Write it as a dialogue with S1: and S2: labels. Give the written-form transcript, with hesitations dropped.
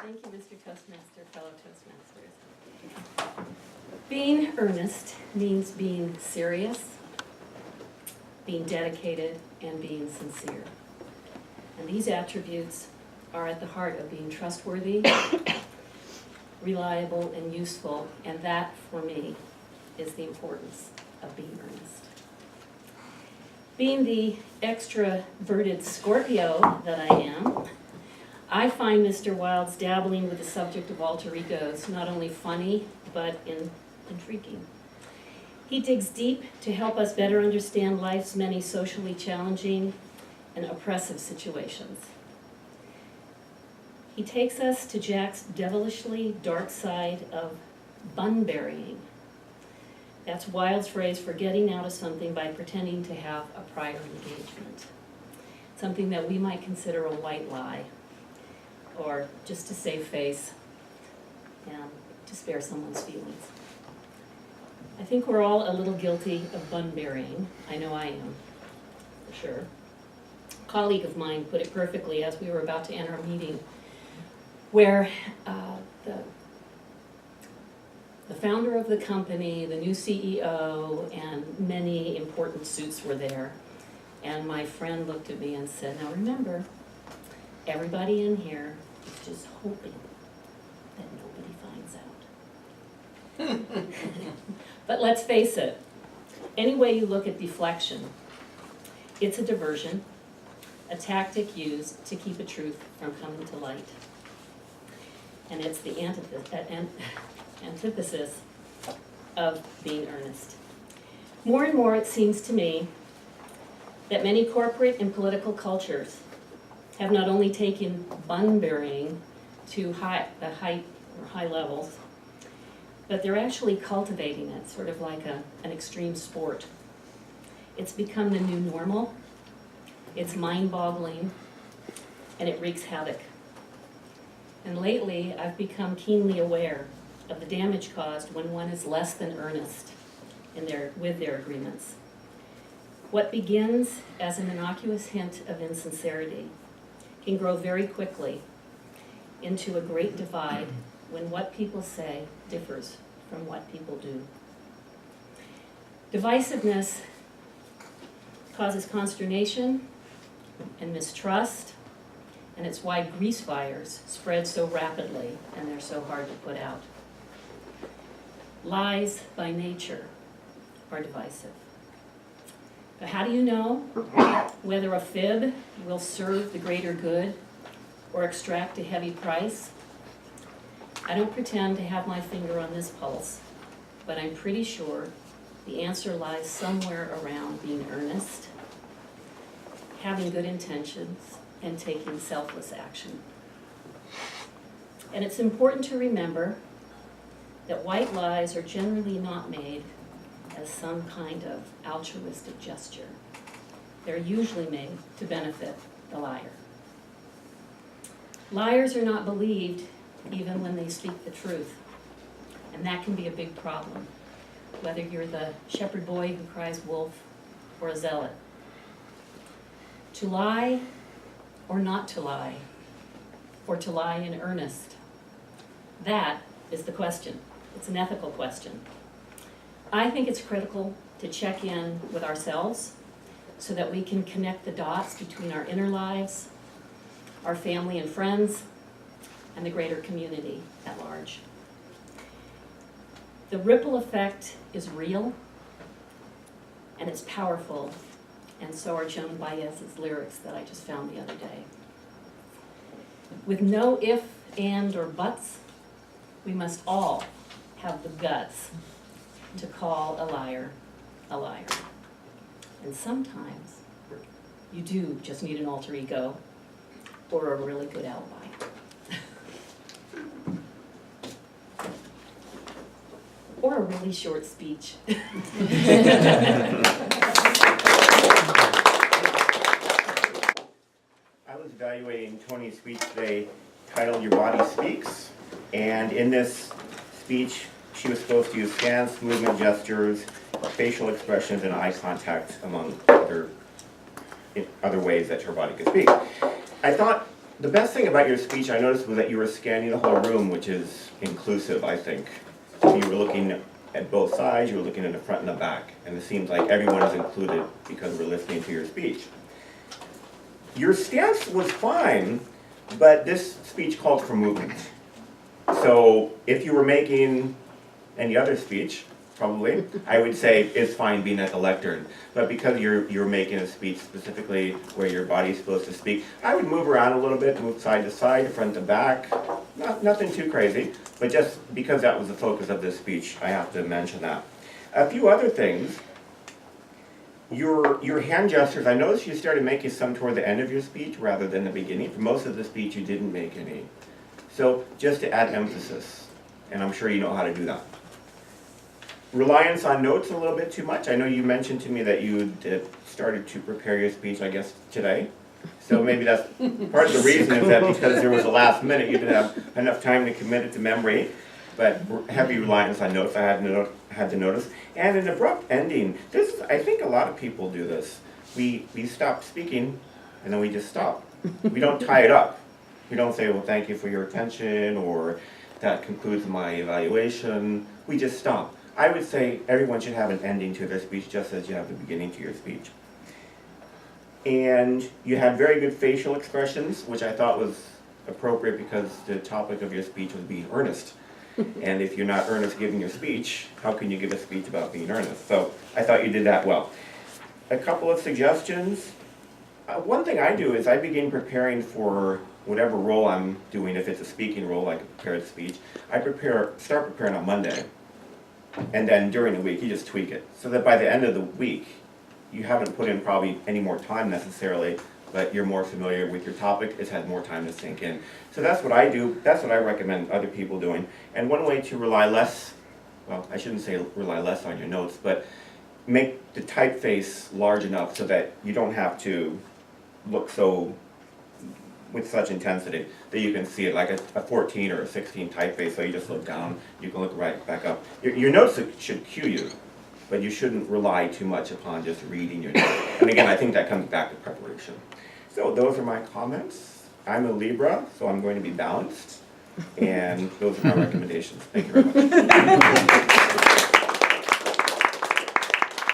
S1: Thank you, Mr. Toastmaster, fellow Toastmasters. Being earnest means being serious, being dedicated, and being sincere. And these attributes are at the heart of being trustworthy, reliable, and useful, and that, for me, is the importance of being earnest. Being the extroverted Scorpio that I am, I find Mr. Wilde's dabbling with the subject of alter egos not only funny, but intriguing. He digs deep to help us better understand life's many socially challenging and oppressive situations. He takes us to Jack's devilishly dark side of bun burying. That's Wilde's phrase for getting out of something by pretending to have a prior engagement. Something that we might consider a white lie, or just to save face and to spare someone's feelings. I think we're all a little guilty of bun burying. I know I am, for sure. A colleague of mine put it perfectly as we were about to enter a meeting where the founder of the company, the new CEO, and many important suits were there. And my friend looked at me and said, "Now remember, everybody in here is just hoping that nobody finds out." But let's face it, any way you look at deflection, it's a diversion, a tactic used to keep a truth from coming to light. And it's the antithesis of being earnest. More and more, it seems to me that many corporate and political cultures have not only taken bun burying to high levels, but they're actually cultivating it, sort of like an extreme sport. It's become the new normal, it's mind-boggling, and it wreaks havoc. And lately, I've become keenly aware of the damage caused when one is less than earnest with their agreements. What begins as an innocuous hint of insincerity can grow very quickly into a great divide when what people say differs from what people do. Divisiveness causes consternation and mistrust, and it's why grease fires spread so rapidly and they're so hard to put out. Lies by nature are divisive. But how do you know whether a fib will serve the greater good or extract a heavy price? I don't pretend to have my finger on this pulse, but I'm pretty sure the answer lies somewhere around being earnest, having good intentions, and taking selfless action. And it's important to remember that white lies are generally not made as some kind of altruistic gesture. They're usually made to benefit the liar. Liars are not believed even when they speak the truth, and that can be a big problem, whether you're the shepherd boy who cries wolf or a zealot. To lie or not to lie, or to lie in earnest, that is the question. It's an ethical question. I think it's critical to check in with ourselves so that we can connect the dots between our inner lives, our family and friends, and the greater community at large. The ripple effect is real, and it's powerful, and so are Joan Baez's lyrics that I just found the other day. With no if, and, or buts, we must all have the guts to call a liar a liar. And sometimes you do just need an alter ego or a really good alibi. Or a really short speech.
S2: I was evaluating Tony's speech today titled Your Body Speaks, and in this speech she was supposed to use stance, movement, gestures, facial expressions, and eye contact among other ways that her body could speak. I thought The best thing about your speech, I noticed, was that you were scanning the whole room, which is inclusive, I think. You were looking at both sides, you were looking in the front and the back, and it seems like everyone is included because we're listening to your speech. Your stance was fine, but this speech called for movement. So if you were making any other speech, probably, I would say it's fine being at the lectern. But because you're making a speech specifically where your body's supposed to speak, I would move around a little bit, move side to side, front to back. Nothing too crazy, but just because that was the focus of this speech, I have to mention that. A few other things. Your hand gestures, I noticed you started making some toward the end of your speech rather than the beginning. For most of the speech, you didn't make any. So just to add emphasis, and I'm sure you know how to do that. Reliance on notes a little bit too much. I know you mentioned to me that you started to prepare your speech, I guess, today. So maybe that's part of the reason is that because there was a last minute, you didn't have enough time to commit it to memory. But heavy reliance on notes, I had to notice. And an abrupt ending. This is, I think a lot of people do this. We stop speaking, and then we just stop. We don't tie it up. We don't say, well, thank you for your attention, or that concludes my evaluation. We just stop. I would say everyone should have an ending to their speech just as you have the beginning to your speech. And you had very good facial expressions, which I thought was appropriate because the topic of your speech was being earnest. And if you're not earnest giving your speech, how can you give a speech about being earnest? So I thought you did that well. A couple of suggestions. One thing I do is I begin preparing for whatever role I'm doing. If it's a speaking role, like a prepared speech, I start preparing on Monday. And then during the week, you just tweak it. So that by the end of the week, you haven't put in probably any more time necessarily, but you're more familiar with your topic, it's had more time to sink in. So that's what I do, that's what I recommend other people doing. And one way to rely less, well, I shouldn't say rely less on your notes, but make the typeface large enough so that you don't have to look so, with such intensity, that you can see it like a 14 or a 16 typeface, so you just look down, you can look right back up. Your notes should cue you, but you shouldn't rely too much upon just reading your notes. And again, I think that comes back to preparation. So those are my comments. I'm a Libra, so I'm going to be balanced. And those are my recommendations. Thank you very much.